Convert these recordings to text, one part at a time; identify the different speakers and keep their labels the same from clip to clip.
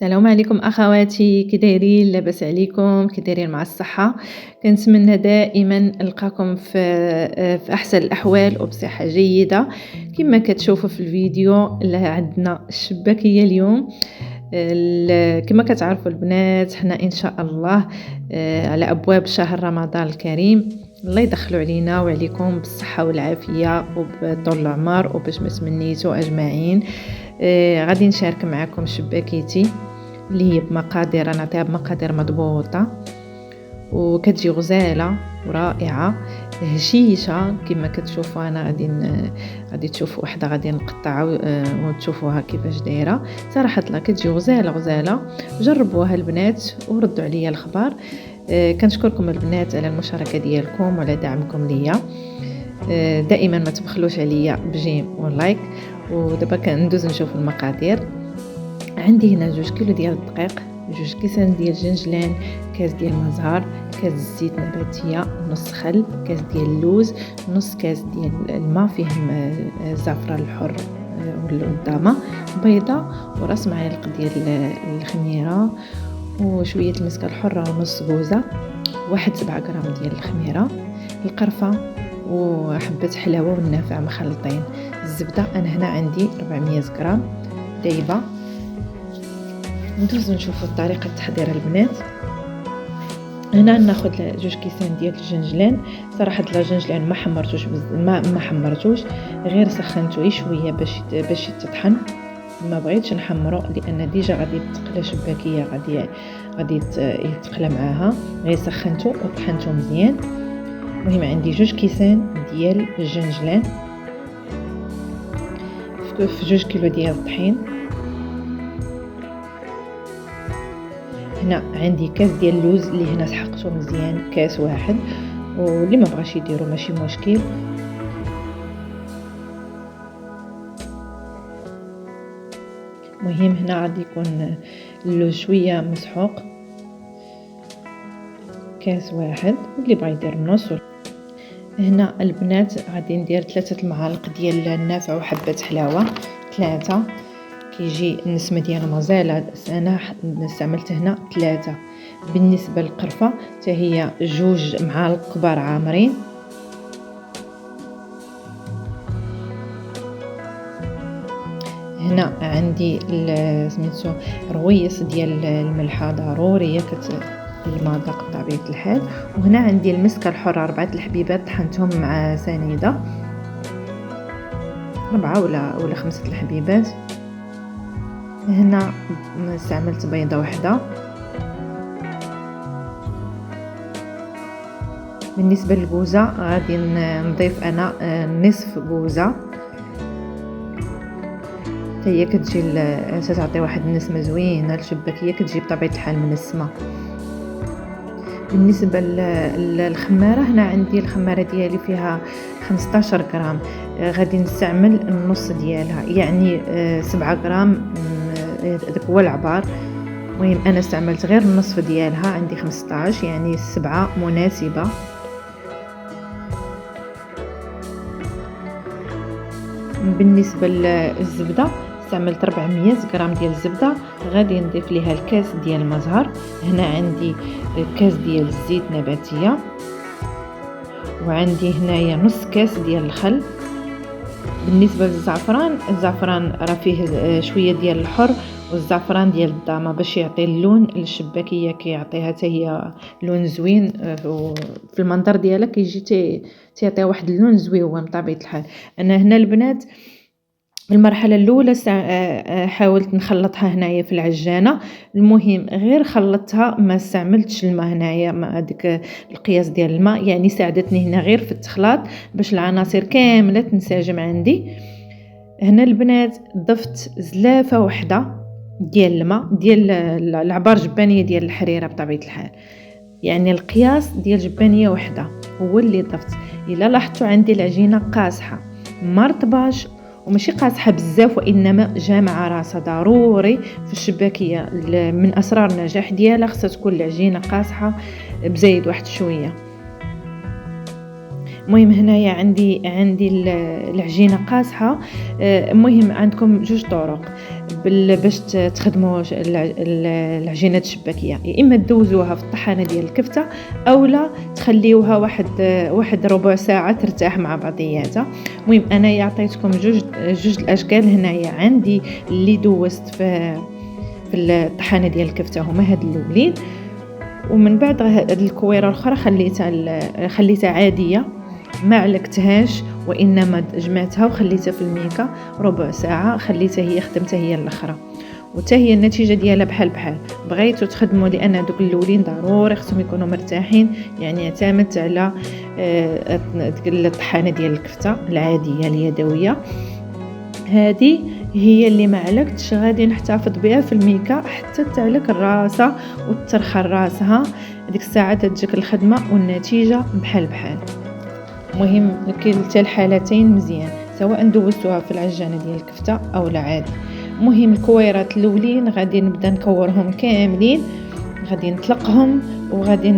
Speaker 1: السلام عليكم اخواتي، كي دايرين؟ لاباس عليكم؟ كي دايرين مع الصحه؟ كنتمنى دائما نلقاكم في احسن الاحوال وبصحه جيده. كما كتشوفوا في الفيديو عندنا الشباكيه اليوم. كما كتعرفوا البنات، حنا ان شاء الله على ابواب شهر رمضان الكريم. الله يدخلوا علينا وعليكم بالصحه والعافيه وبطول العمر وباش ما تمنيتوا اجمعين. غادي نشارك معكم شباكيتي اللي هي بمقادير، نعطيها بمقادير مضبوطه وكتجي غزاله ورائعه هشيشه. كما كتشوفوا انا غادي تشوفوا وحده غادي نقطعها وتشوفوها كيفاش دايره. صراحه لا كتجي غزاله غزاله. جربوها البنات وردوا عليا الخبر. كنشكركم البنات على المشاركه ديالكم وعلى دعمكم ليا. دائما ما تبخلوش عليا بجيم ولايك. ودابا كندوز نشوف المقادير. عندي هنا 2 كيلو ديال الدقيق، 2 كيسان ديال الجنجلان، كاس ديال المزهر، كاس زيت نباتيه، نص خل، كاس ديال اللوز، نص كاس ديال الماء فيه الزعفران الحر والدامه، بيضه وراس معالق ديال الخميره وشويه المسكه الحره ونص كوزه، 7 غرام ديال الخميره، القرفه وحبه حلاوه والنافع مخلطين. الزبده انا هنا عندي 400 غرام دايبه. ندوز نشوفوا طريقه تحضير البنات. هنا ناخذ 2 كيسان ديال الجنجلان. صراحه الجنجلان ما حمرتوش، غير سخنته شويه باش يتطحن. ما بغيتش نحمرو لان ديجا غادي تقلى شباكيه، غادي يتقلى معاها. غير سخنته وطحنته مزيان. المهم عندي 2 كيسان ديال الجنجلان في 2 كيلو ديال الطحين. هنا عندي كاس ديال اللوز اللي هنا سحقته مزيان، كاس واحد، واللي ما بغاش يديرو ماشي مشكل. مهم هنا غادي يكون اللوز شويه مسحوق، كاس واحد، واللي بغا يدير نص. هنا البنات غادي ندير 3 المعالق ديال النافع وحبه حلاوه، 3. كيجي النسمه ديال المزالة انا استعملت هنا 3. بالنسبه للقرفه حتى هي 2 معالق كبار عامرين. هنا عندي سميتو رويس ديال الملحه ضروريه المذاق بطبيعه الحال. وهنا عندي المسكه الحره 4 الحبيبات طحنتهم مع سنيده، 4 ولا 5 الحبيبات. هنا استعملت بيضه واحده. بالنسبه للكوزه غادي نضيف انا نصف كوزه، هي كتجي تعطي واحد النسمه زوينه للشباكيه، كتجي بطبيعه الحال من السما. بالنسبه للخماره، هنا عندي الخماره ديالي فيها 15 غرام، غادي نستعمل النص ديالها، يعني 7 غرام داك هو العبار. المهم انا استعملت غير النصف ديالها، عندي 15 يعني 7 مناسبه. بالنسبه للزبده استعملت 400 غرام ديال الزبده، غادي نضيف ليها الكاس ديال المزهر. هنا عندي كاس ديال الزيت نباتيه، وعندي هنايا نص كاس ديال الخل. بالنسبه للزعفران، الزعفران راه فيه شويه ديال الحر والزعفران ديال الدامه باش يعطي اللون للشباكيه، كيعطيها حتى هي لون زوين في المنظر ديالها، كيجي تيعطيها واحد اللون زويون بطبيعه الحال. انا هنا البنات المرحله الاولى حاولت نخلطها هنايا في العجانه. المهم غير خلطتها، ما استعملتش الماء هنايا، ما هذيك القياس ديال الماء، يعني ساعدتني هنا غير في التخلاط باش العناصر كامله تنسجم عندي. هنا البنات ضفت زلافه واحده ديال الماء ديال العبار جبانيه ديال الحريره بطبيعه الحال، يعني القياس ديال جبانيه واحده هو اللي ضفت. الا لاحظتوا عندي العجينه قاصحه، ما رطباش وماشي قاصحه بزاف، وانما جامعه راسها. ضروري في الشباكيه من اسرار النجاح ديالها خصها تكون العجينه قاصحه بزايد واحد شويه. المهم هنايا عندي العجينه قاصحه. المهم عندكم جوج طرق باش تخدموا العجينه الشباكيه، يا اما تدوزوها في الطحانه ديال الكفته او لا تخليوها واحد ربع ساعه ترتاح مع بعضياتها. المهم انايا عطيتكم جوج الاشكال. هنايا عندي اللي دوزت في الطحانه ديال الكفته هما هاد الاولين، ومن بعد هاد الكويره الاخرى خليتها عاديه، ما علقتهاش وانما جمعتها وخليتها في الميكا ربع ساعه، خليتها هي خدمتها هي الاخرى، وتا هي النتيجه ديالها بحال. بغيتوا تخدموا لان دوك الاولين ضروري خصهم يكونوا مرتاحين، يعني اعتمدت على الطحانه ديال الكفته العاديه اليدويه. هذه هي اللي ما علقتش غادي نحتفظ بها في الميكا حتى تعلق راسها وترخى راسها. ديك الساعه تجيك الخدمه والنتيجه بحال. مهم كلتا الحالتين مزيان، سواء دوزتوها في العجانه ديال الكفته او لا عادي. مهم الكويرات الاولين غادي نبدا نكورهم كاملين، غادي نطلقهم وغادي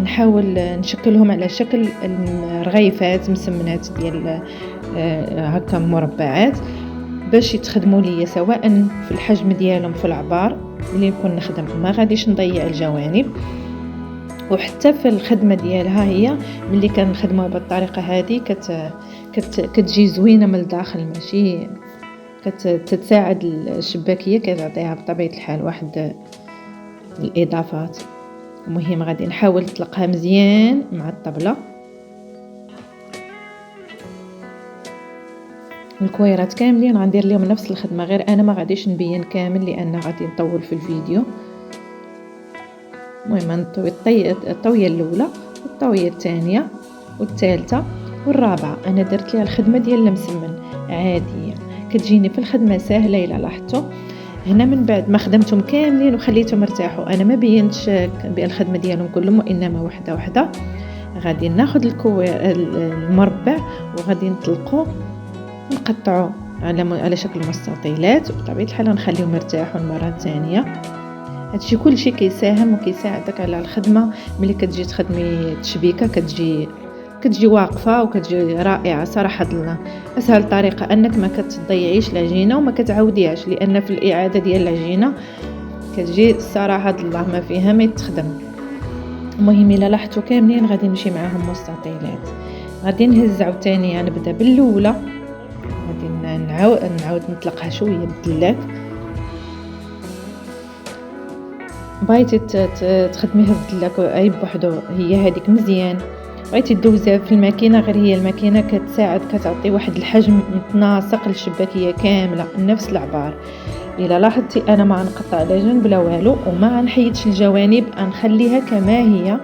Speaker 1: نحاول نشكلهم على شكل رغيفات مسمنات ديال هكا مربعات باش يتخدموا لي سواء في الحجم ديالهم في العبار اللي نكون نخدم، ما غاديش نضيع الجوانب. وحتى في الخدمه ديالها هي ملي كنخدموها بالطريقه هذه كتجي زوينه من الداخل، ماشي كتساعد الشباكيه، كتعطيها بطبيعه الحال واحد الاضافات. المهم غادي نحاول نطلقها مزيان مع الطبله. الكويرات كاملين غندير لهم نفس الخدمه، غير انا ما غاديش نبين كامل لان غادي نطول في الفيديو. المهم نطوي الطويه الاولى والطويه الثانيه والثالثه والرابعه. انا درت ليها الخدمه ديال المسمن عاديه، كتجيني في الخدمه سهله. الا لاحظتوا هنا من بعد ما خدمتهم كاملين وخليتهم ارتاحوا، انا ما بينتش بالخدمه ديالهم كلهم وانما وحده وحده. غادي ناخذ المربع وغادي نطلقوه ونقطعوه على شكل مستطيلات، وبطبيعه الحال نخليهم يرتاحوا المره الثانيه. هادشي كلشي كيساهم وكيساعدك على الخدمه. ملي كتجي تخدمي تشبيكه كتجي واقفه وكتجي رائعه صراحه. اسهل طريقه انك ما كتضيعيش العجينه وما كتعاوديهاش، لان في الاعاده ديال العجينه كتجي صراحه الله ما فيها ما يتخدم. المهم الا لاحظتوا كاملين غادي نمشي معاهم مستطيلات. غادي نهز عاوتاني نبدا بالاولى، غادي نعاود نطلقها شويه بالدلاك. بغيتي تخدميها بالدلاك اي بوحدو هي هذيك مزيان، بغيتي تدوزيها في الماكينه غير هي الماكينه كتساعد كتعطي واحد الحجم متناسق للشباكيه كامله نفس العبار. الا لاحظتي انا ما نقطع لا جنب لا والو وما نحيدش الجوانب، نخليها كما هي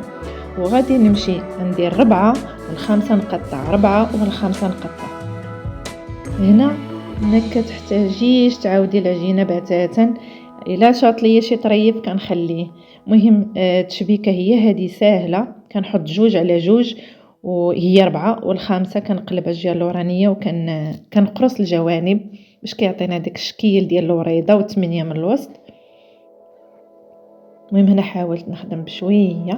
Speaker 1: وغادي نمشي ندير 4 وال5 نقطع، 4 وال5 نقطع. هنا ما كتحتاجيش تعاودي العجينه بتاتا. الا شاط ليا شي طريف كنخليه. مهم التشبيكه هي هذه سهله، كنحط 2 على 2 وهي 4 وال5 كنقلبها الجهه اللورانيه كنقرص الجوانب باش كيعطينا داك الشكل ديال الوريضه و8 من الوسط. المهم هنا حاولت نخدم بشويه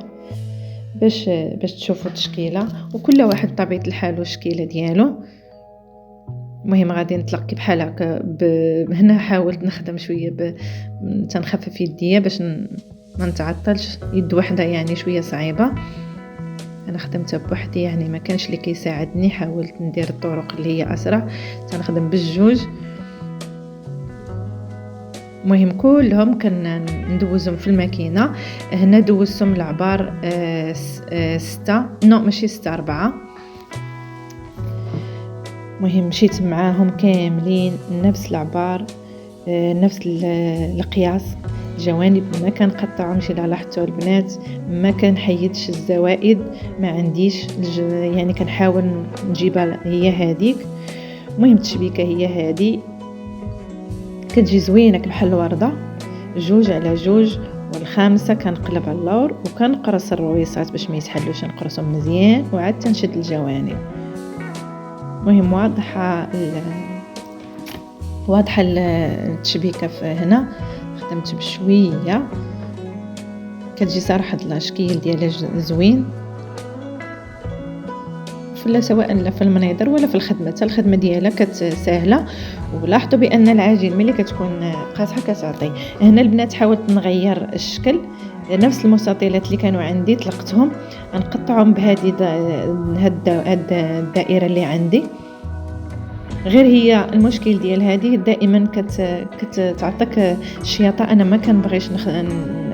Speaker 1: باش تشوفوا التشكيله، وكل واحد بطبيعه الحال والشكيله ديالو. المهم غادي نطلق كي بحال هكا هنا حاولت نخدم شويه تنخفف يديا باش ما نتعطلش. يد وحده يعني شويه صعيبه، انا خدمتها بوحدي يعني ما كانش اللي كيساعدني. حاولت ندير الطرق اللي هي اسرع، تنخدم بالجوج. المهم كلهم ندوزهم في الماكينه. هنا دوزتهم العبار 6 ماشي 6 4. مهم مشيت معاهم كاملين نفس العبار نفس القياس. الجوانب ما كنقطعهمش. الا لاحظتوا البنات ما كنحيدش الزوائد، ما عنديش يعني كنحاول نجيبها هي هذيك. المهم التشبيكه هي هذه كتجي زوينه بحال الورده، 2 على 2 وال5 كنقلب على اللور وكنقرص الرويصات باش ما يتحلوش، نقرصهم مزيان وعاد تنشد الجوانب. المهم واضحه التشبيكه هنا خدمت بشويه كتجي صراحه الشكل ديالها زوين. لا سواء في المنيضر ولا في الخدمه، حتى الخدمه ديالها ساهله. ولاحظوا بان العجين ملي كتكون قاصحه كتعطي. هنا البنات حاولت نغير الشكل، نفس المستطيلات اللي كانوا عندي طلقتهم نقطعهم بهذه هاد الدائره اللي عندي. غير هي المشكل ديال هذه دائما كتعطيك الشياطه. انا ما كنبغيش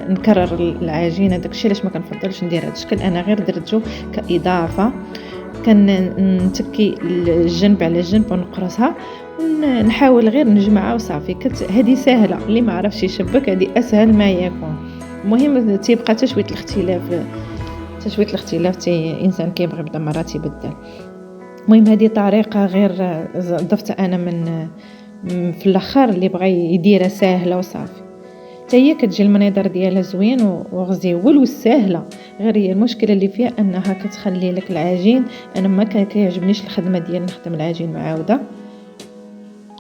Speaker 1: نكرر العجينه، داكشي علاش ما كنفضلش ندير هذا الشكل. انا غير درتو كاضافه، كنتكي الجنب على الجنب ونقرصها ونحاول غير نجمعها وصافي. هذه سهله، اللي ما عرفش يشبك هذه اسهل ما يكون. المهم تيبقى تشويه الاختلاف انسان كيبغي بدا مرات يبدل. المهم هذه طريقه غير ضفت انا من في الاخر اللي بغى يديرها ساهله وصافي. حتى هي كتجي المنيضر ديالها زوين وغزيول وسهله. غير هي المشكله اللي فيها انها كتخلي لك العجين. انا ما كيعجبنيش الخدمه ديال نخدم العجين معاوده،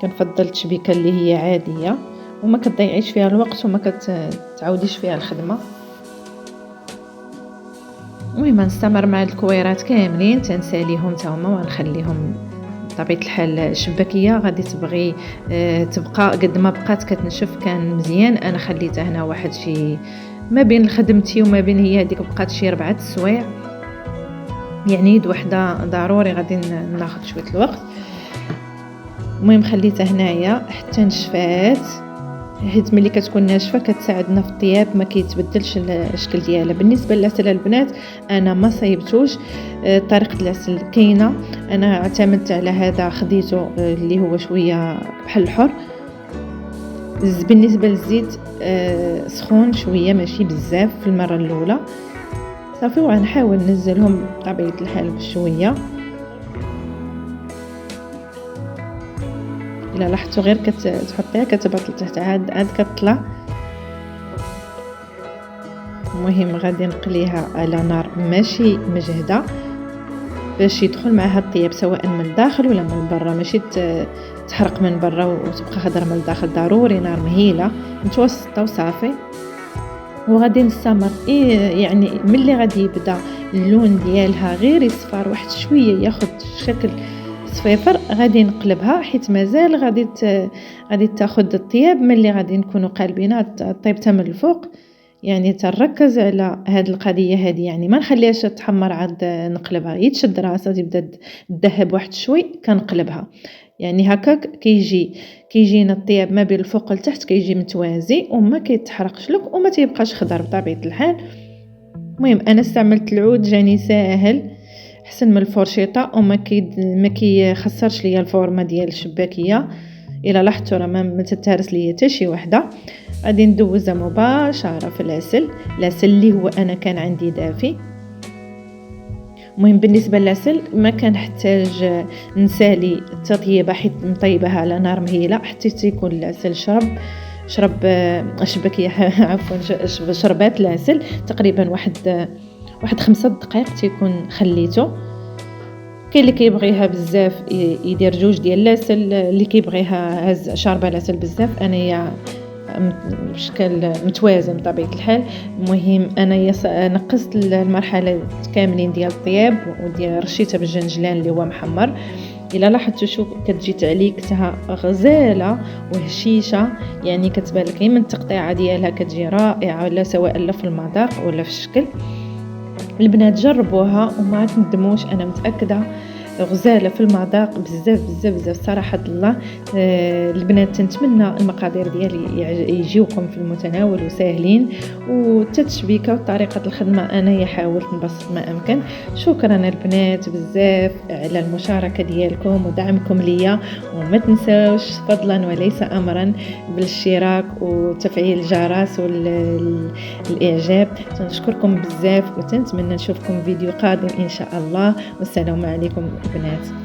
Speaker 1: كنفضل التشبيكه اللي هي عاديه وما كتضيعيش فيها الوقت وما كتعاوديش فيها الخدمه. المهم نستمر مع الكويرات كاملين تنساليهم تا هما ونخليهم بطبيعه الحال الشباكيه غادي تبغي تبقى قد ما بقات كتنشف كان مزيان. انا خليتها هنا واحد شي ما بين خدمتي وما بين هي هذيك بقات شي 4 سوايع، يعني يد وحده ضروري غادي ناخذ شويه الوقت. المهم خليتها هنايا حتى نشفات، حيت ملي كتكون ناشفه كتساعدنا في الطياب ما كيتبدلش الشكل ديالها. بالنسبه للعسل البنات انا ما صايبتوش، طريقه العسل كاينه، انا اعتمدت على هذا خديته اللي هو شويه بحال الحر. بالنسبه للزيت سخون شويه ماشي بزاف في المره الاولى صافي، وغنحاول ننزلهم بطبيعه الحال بشويه. الا لاحظتوا غير كتحطيها كتهبط لتحت عاد كتطلع. المهم غادي نقليها على نار ماشي مجهده باش يدخل معها الطياب سواء من الداخل ولا من برا، ماشي تحرق من برا وتبقى خضره من الداخل. ضروري نار مهيله متوسطه وصافي. وغادي نستمر يعني ملي غادي يبدا اللون ديالها غير يصفر واحد شويه ياخذ شكل صفيفر غادي نقلبها، حيت مازال غادي تاخذ الطياب. ملي غادي نكونوا قالبينها طيبتها من الفوق، يعني تركز على هذه القضيه هذه، يعني ما نخليهاش تحمر عاد نقلبها. يتشد راسها تبدا تذهب واحد شوي كنقلبها، يعني هكاك كيجينا الطياب ما بين الفوق لتحت كيجي متوازي وما كيتحرقش لك وما تيبقاش خضر بطبيعه الحال. المهم انا استعملت العود جاني ساهل احسن من الفرشيطه وما كيخسرش ليا الفورمه ديال الشباكيه. الا لاحظتوا راه ما تتهرس ليا حتى شي وحده. غادي ندوزها مباشره في العسل اللي هو انا كان عندي دافي. المهم بالنسبه للعسل ما كنحتاج نسالي التطييبه حيت مطيبها على نار مهيله حتى تيكون العسل شرب الشباكيه عفوا شربات العسل تقريبا واحد 5 دقائق تيكون خليته. كاين اللي كيبغيها بزاف يدير 2 ديال العسل، اللي كيبغيها هز شاربه العسل بزاف. انايا بشكل متوازن بطبيعه الحال. المهم انايا نقصت المرحله كاملين ديال الطياب وديال رشيتها بالجنجلان اللي هو محمر. الا لاحظتوا شوف كتجي تعليقتها غزاله وهشيشه، يعني كتبان لك من التقطيعه ديالها كتجي رائعه، ولا سواء لا في المذاق ولا في الشكل. البنات جربوها وما تندموش، انا متاكده غزاله في المذاق بزاف بزاف بزاف صراحه الله. البنات تنتمنى المقادير ديالي يجيوكم في المتناول وساهلين، والتشبيكه وطريقه الخدمه انا حاولت نبسط ما امكن. شكرا البنات بزاف على المشاركه ديالكم ودعمكم ليا، وما تنساوش فضلا وليس امرا بالاشتراك وتفعيل الجرس والاعجاب. نشكركم بزاف وتنتمنى نشوفكم فيديو قادم ان شاء الله. والسلام عليكم بنات.